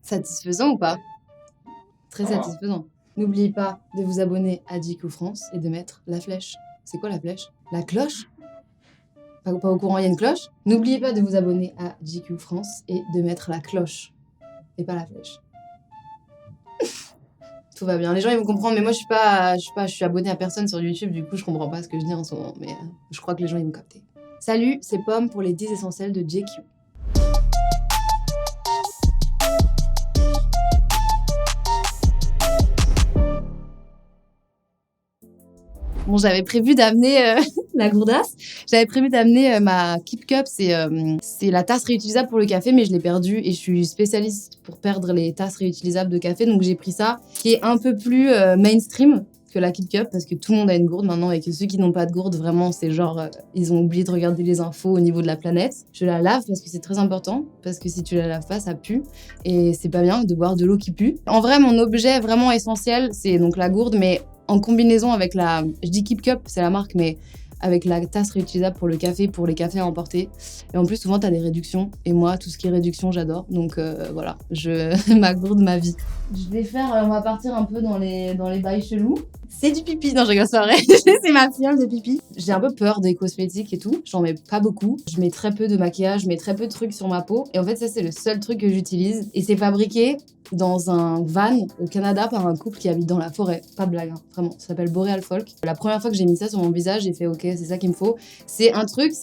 Satisfaisant ou pas? Très satisfaisant. N'oubliez pas de vous abonner à GQ France et de mettre la flèche. C'est quoi la flèche? La cloche? Pas au courant, il y a une cloche? N'oubliez pas de vous abonner à GQ France et de mettre la cloche et pas la flèche. Tout va bien. Les gens ils vont comprendre, mais moi je suis abonnée à personne sur YouTube, du coup je comprends pas ce que je dis en ce moment, mais je crois que les gens ils vont capter. Salut, c'est Pomme pour les 10 essentiels de GQ. Bon, j'avais prévu d'amener la gourdasse. J'avais prévu d'amener ma Keep Cup, c'est la tasse réutilisable pour le café, mais je l'ai perdue et je suis spécialiste pour perdre les tasses réutilisables de café, donc j'ai pris ça, qui est un peu plus mainstream que la Keep Cup, parce que tout le monde a une gourde maintenant et que ceux qui n'ont pas de gourde, vraiment, c'est genre, ils ont oublié de regarder les infos au niveau de la planète. Je la lave parce que c'est très important, parce que si tu la laves pas, ça pue et c'est pas bien de boire de l'eau qui pue. En vrai, mon objet vraiment essentiel, c'est donc la gourde, mais en combinaison avec je dis Keep Cup, c'est la marque, mais avec la tasse réutilisable pour le café, pour les cafés à emporter. Et en plus, souvent, t'as des réductions. Et moi, tout ce qui est réduction, j'adore. Donc voilà, ma gourde, ma vie. Je vais on va partir un peu dans les bails chelous. C'est du pipi. Non, je rigole, c'est vrai. C'est ma fiole de pipi. J'ai un peu peur des cosmétiques et tout. J'en mets pas beaucoup. Je mets très peu de maquillage, je mets très peu de trucs sur ma peau. Et en fait, ça, c'est le seul truc que j'utilise. Et c'est fabriqué dans un van au Canada par un couple qui habite dans la forêt. Pas de blague, hein, vraiment. Ça s'appelle Boreal Folk. La première fois que j'ai mis ça sur mon visage, j'ai fait OK, c'est ça qu'il me faut. C'est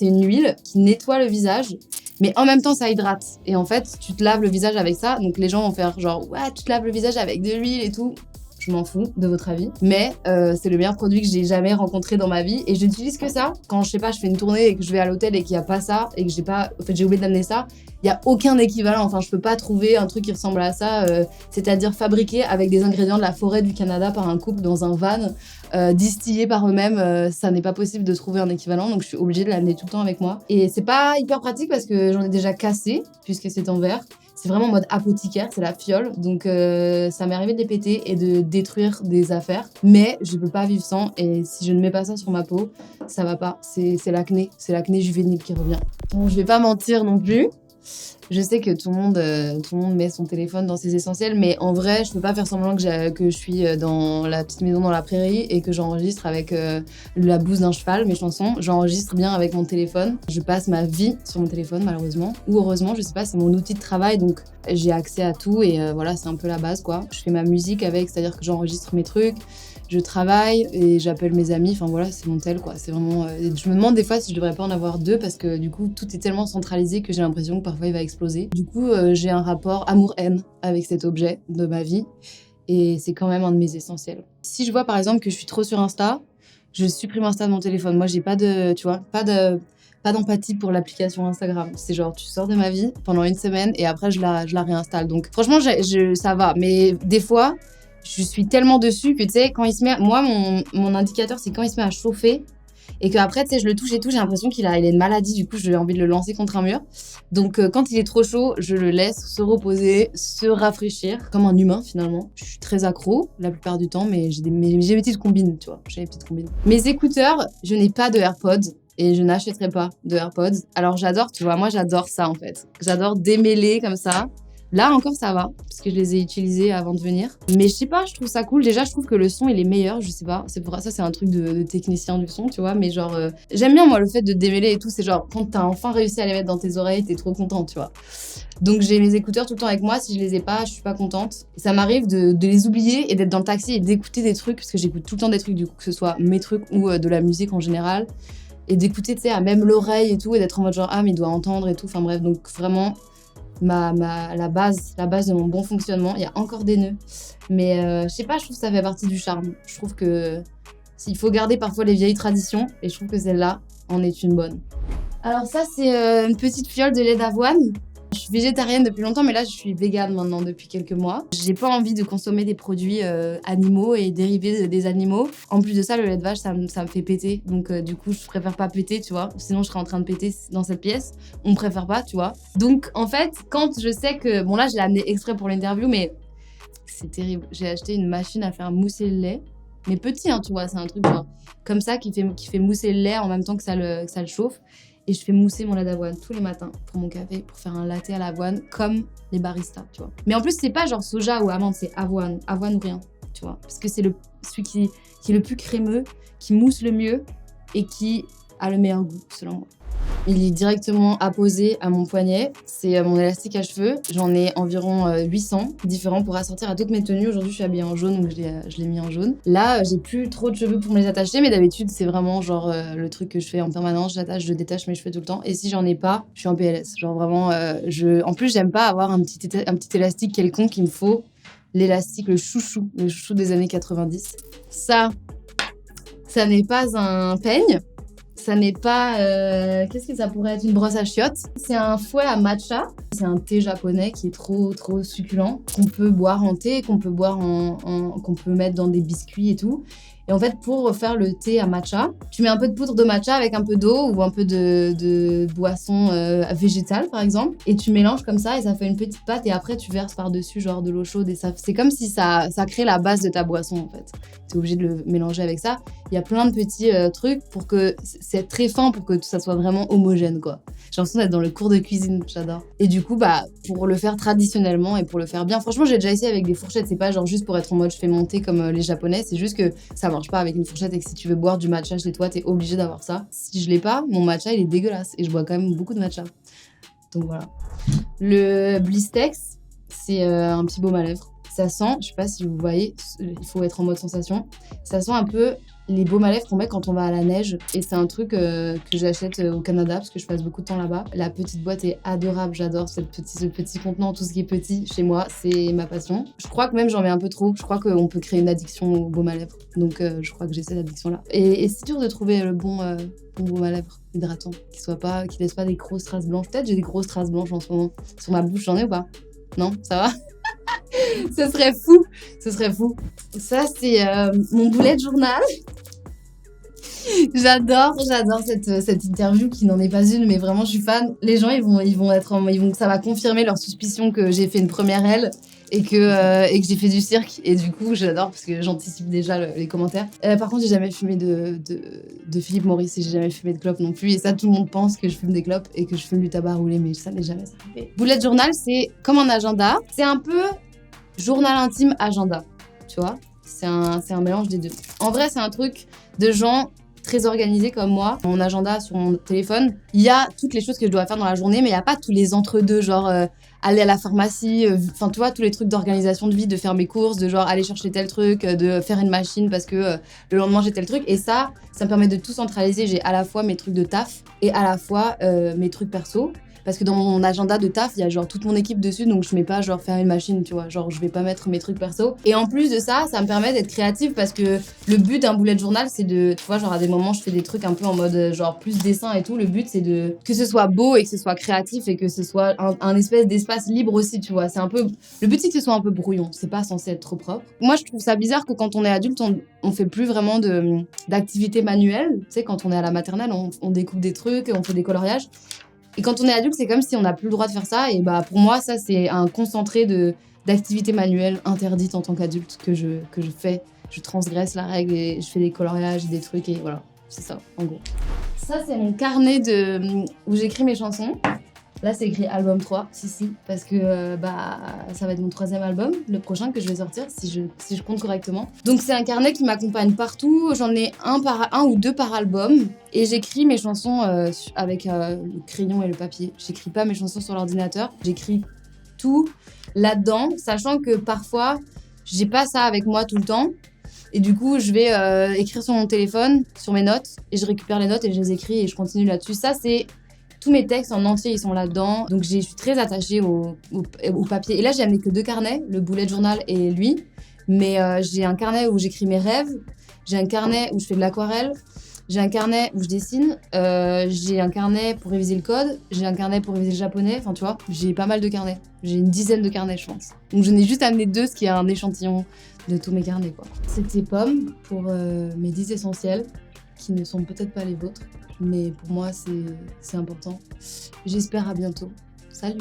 une huile qui nettoie le visage, mais en même temps ça hydrate. Et en fait, tu te laves le visage avec ça. Donc les gens vont faire genre ouais, tu te laves le visage avec de l'huile et tout. Je m'en fous de votre avis. Mais c'est le meilleur produit que j'ai jamais rencontré dans ma vie. Et je n'utilise que ça. Quand je sais pas, je fais une tournée et que je vais à l'hôtel et qu'il n'y a pas ça, et que j'ai oublié d'amener ça, il n'y a aucun équivalent. Enfin, je peux pas trouver un truc qui ressemble à ça. C'est-à-dire fabriqué avec des ingrédients de la forêt du Canada par un couple dans un van, distillé par eux-mêmes. Ça n'est pas possible de trouver un équivalent. Donc je suis obligée de l'amener tout le temps avec moi. Et c'est pas hyper pratique parce que j'en ai déjà cassé, puisque c'est en verre. C'est vraiment en mode apothicaire, c'est la fiole. Donc ça m'est arrivé de les péter et de détruire des affaires. Mais je peux pas vivre sans. Et si je ne mets pas ça sur ma peau, ça va pas. C'est l'acné. C'est l'acné juvénile qui revient. Bon, je vais pas mentir non plus. Je sais que tout le monde met son téléphone dans ses essentiels, mais en vrai, je peux pas faire semblant que je suis dans la petite maison dans la prairie et que j'enregistre avec la bouse d'un cheval, mes chansons. J'enregistre bien avec mon téléphone. Je passe ma vie sur mon téléphone, malheureusement. Ou heureusement, je sais pas, c'est mon outil de travail, donc j'ai accès à tout et voilà, c'est un peu la base, quoi. Je fais ma musique avec, c'est-à-dire que j'enregistre mes trucs. Je travaille et j'appelle mes amis, enfin voilà, c'est mon tel, quoi. C'est vraiment... je me demande des fois si je devrais pas en avoir deux parce que du coup, tout est tellement centralisé que j'ai l'impression que parfois il va exploser. Du coup, j'ai un rapport amour-haine avec cet objet de ma vie et c'est quand même un de mes essentiels. Si je vois par exemple que je suis trop sur Insta, je supprime Insta de mon téléphone. Moi, j'ai pas d'empathie pour l'application Instagram. C'est genre, tu sors de ma vie pendant une semaine et après, je la réinstalle. Donc franchement, ça va. Mais des fois... je suis tellement dessus que tu sais, quand il se met... Moi, mon indicateur, c'est quand il se met à chauffer et qu'après, tu sais, je le touche et tout, j'ai l'impression qu'il a une maladie, du coup, j'ai envie de le lancer contre un mur. Donc, quand il est trop chaud, je le laisse se reposer, se rafraîchir, comme un humain, finalement. Je suis très accro, la plupart du temps, mais j'ai mes petites combines, tu vois. J'ai mes petites combines. Mes écouteurs, je n'ai pas de AirPods. Et je n'achèterai pas de AirPods. Alors, j'adore, tu vois, moi, j'adore ça, en fait. J'adore démêler comme ça. Là encore ça va, parce que je les ai utilisés avant de venir. Mais je sais pas, je trouve ça cool. Déjà, je trouve que le son il est meilleur, je sais pas. C'est pour ça, c'est un truc de technicien du son, tu vois. Mais genre, j'aime bien moi le fait de démêler et tout. C'est genre, quand t'as enfin réussi à les mettre dans tes oreilles, t'es trop content, tu vois. Donc j'ai mes écouteurs tout le temps avec moi. Si je les ai pas, je suis pas contente. Ça m'arrive de les oublier et d'être dans le taxi et d'écouter des trucs, parce que j'écoute tout le temps des trucs, du coup, que ce soit mes trucs ou de la musique en général. Et d'écouter, tu sais, à même l'oreille et tout, et d'être en mode genre, ah, mais il doit entendre et tout. Enfin bref, donc vraiment. La base de mon bon fonctionnement. Il y a encore des nœuds. Mais je sais pas, je trouve que ça fait partie du charme. Je trouve que il faut garder parfois les vieilles traditions. Et je trouve que celle-là en est une bonne. Alors ça, c'est une petite fiole de lait d'avoine. Je suis végétarienne depuis longtemps, mais là, je suis végane maintenant depuis quelques mois. J'ai pas envie de consommer des produits animaux et dérivés des animaux. En plus de ça, le lait de vache, ça me fait péter. Donc, du coup, je préfère pas péter, tu vois. Sinon, je serais en train de péter dans cette pièce. On préfère pas, tu vois. Donc, en fait, quand je sais que... Bon, là, je l'ai amené exprès pour l'interview, mais c'est terrible. J'ai acheté une machine à faire mousser le lait. Mais petit, hein, tu vois. C'est un truc genre, comme ça qui fait mousser le lait en même temps que ça le chauffe. et je fais mousser mon lait d'avoine tous les matins pour mon café, pour faire un latte à l'avoine comme les baristas, tu vois. Mais en plus, c'est pas genre soja ou amande, c'est avoine ou rien, tu vois. Parce que c'est celui qui est le plus crémeux, qui mousse le mieux et qui a le meilleur goût, selon moi. Il est directement apposé à mon poignet. C'est mon élastique à cheveux. J'en ai environ 800 différents pour assortir à toutes mes tenues. Aujourd'hui, je suis habillée en jaune, donc je l'ai mis en jaune. Là, j'ai plus trop de cheveux pour me les attacher, mais d'habitude, c'est vraiment genre le truc que je fais en permanence. J'attache, je détache mes cheveux tout le temps. Et si j'en ai pas, je suis en PLS. Genre vraiment, en plus, j'aime pas avoir un petit élastique quelconque. Il me faut l'élastique, le chouchou des années 90. Ça n'est pas un peigne. Ça n'est pas... qu'est-ce que ça pourrait être? Une brosse à chiottes. C'est un fouet à matcha. C'est un thé japonais qui est trop succulent, qu'on peut boire en thé, qu'on peut boire qu'on peut mettre dans des biscuits et tout. Et en fait, pour faire le thé à matcha, tu mets un peu de poudre de matcha avec un peu d'eau ou un peu de boisson végétale, par exemple. Et tu mélanges comme ça et ça fait une petite pâte. Et après, tu verses par-dessus genre de l'eau chaude. Et c'est comme si ça crée la base de ta boisson, en fait. Tu es obligé de le mélanger avec ça. Il y a plein de petits trucs pour que c'est très fin pour que ça soit vraiment homogène, quoi. J'ai l'impression d'être dans le cours de cuisine, j'adore. Et du coup, pour le faire traditionnellement et pour le faire bien, franchement, j'ai déjà essayé avec des fourchettes. C'est pas genre juste pour être en mode je fais monter comme les japonais. C'est juste que ça marche pas avec une fourchette et que si tu veux boire du matcha chez toi, t'es obligé d'avoir ça. Si je l'ai pas, mon matcha, il est dégueulasse et je bois quand même beaucoup de matcha. Donc voilà. Le Blistex, c'est un petit baume à lèvres. Ça sent, je sais pas si vous voyez, il faut être en mode sensation. Ça sent un peu les baumes à lèvres qu'on met quand on va à la neige. Et c'est un truc que j'achète au Canada parce que je passe beaucoup de temps là-bas. La petite boîte est adorable, j'adore ce petit contenant. Tout ce qui est petit chez moi, c'est ma passion. Je crois que même j'en mets un peu trop. Je crois qu'on peut créer une addiction aux baumes à lèvres. Donc je crois que j'ai cette addiction-là. Et c'est dur de trouver le bon baume à lèvres hydratant, qui laisse pas des grosses traces blanches. Peut-être j'ai des grosses traces blanches en ce moment. Sur ma bouche, j'en ai ou pas? Non, ça va? Ce serait fou. Ça, c'est mon bullet journal. J'adore cette interview qui n'en est pas une, mais vraiment, je suis fan. Les gens, ça va confirmer leur suspicion que j'ai fait une première aile et que j'ai fait du cirque. Et du coup, j'adore parce que j'anticipe déjà les commentaires. Par contre, j'ai jamais fumé de Philippe Maurice et j'ai jamais fumé de clope non plus. Et ça, tout le monde pense que je fume des clopes et que je fume du tabac roulé, mais ça n'est jamais arrivé. Bullet journal, c'est comme un agenda. C'est un peu journal intime agenda, tu vois. C'est un mélange des deux. En vrai, c'est un truc de gens très organisés comme moi. Mon agenda sur mon téléphone, il y a toutes les choses que je dois faire dans la journée, mais il n'y a pas tous les entre-deux, genre aller à la pharmacie, enfin tu vois, tous les trucs d'organisation de vie, de faire mes courses, de genre aller chercher tel truc, de faire une machine parce que le lendemain j'ai tel truc. Et ça me permet de tout centraliser. J'ai à la fois mes trucs de taf et à la fois mes trucs perso. Parce que dans mon agenda de taf, il y a genre toute mon équipe dessus, donc je mets pas genre faire une machine, tu vois. Genre, je vais pas mettre mes trucs perso. Et en plus de ça, ça me permet d'être créative parce que le but d'un bullet journal, c'est de, tu vois, genre à des moments, je fais des trucs un peu en mode genre plus dessin et tout. Le but, c'est de que ce soit beau et que ce soit créatif et que ce soit un espèce d'espace libre aussi, tu vois. Le but, c'est que ce soit un peu brouillon. C'est pas censé être trop propre. Moi, je trouve ça bizarre que quand on est adulte, on fait plus vraiment d'activités manuelles. Tu sais, quand on est à la maternelle, on découpe des trucs, on fait des coloriages. Et quand on est adulte, c'est comme si on n'a plus le droit de faire ça. Et pour moi, ça, c'est un concentré d'activités manuelles interdites en tant qu'adulte que je fais. Je transgresse la règle et je fais des coloriages, des trucs et voilà. C'est ça, en gros. Ça, c'est mon carnet où j'écris mes chansons. Là, c'est écrit album 3, si, parce que ça va être mon 3e album, le prochain que je vais sortir, si je compte correctement. Donc, c'est un carnet qui m'accompagne partout. J'en ai un ou deux par album. Et j'écris mes chansons avec le crayon et le papier. J'écris pas mes chansons sur l'ordinateur. J'écris tout là-dedans, sachant que parfois, j'ai pas ça avec moi tout le temps. Et du coup, je vais écrire sur mon téléphone, sur mes notes, et je récupère les notes et je les écris et je continue là-dessus. Ça, c'est... Tous mes textes en entier, ils sont là-dedans. Donc, je suis très attachée au papier. Et là, j'ai amené que 2 carnets, le bullet journal et lui. Mais j'ai un carnet où j'écris mes rêves. J'ai un carnet où je fais de l'aquarelle. J'ai un carnet où je dessine. J'ai un carnet pour réviser le code. J'ai un carnet pour réviser le japonais. Enfin, tu vois, j'ai pas mal de carnets. J'ai une dizaine de carnets, je pense. Donc, je n'ai juste amené 2, ce qui est un échantillon de tous mes carnets, quoi. C'était Pomme pour mes 10 essentiels, qui ne sont peut-être pas les vôtres. Mais pour moi, c'est important. J'espère à bientôt. Salut!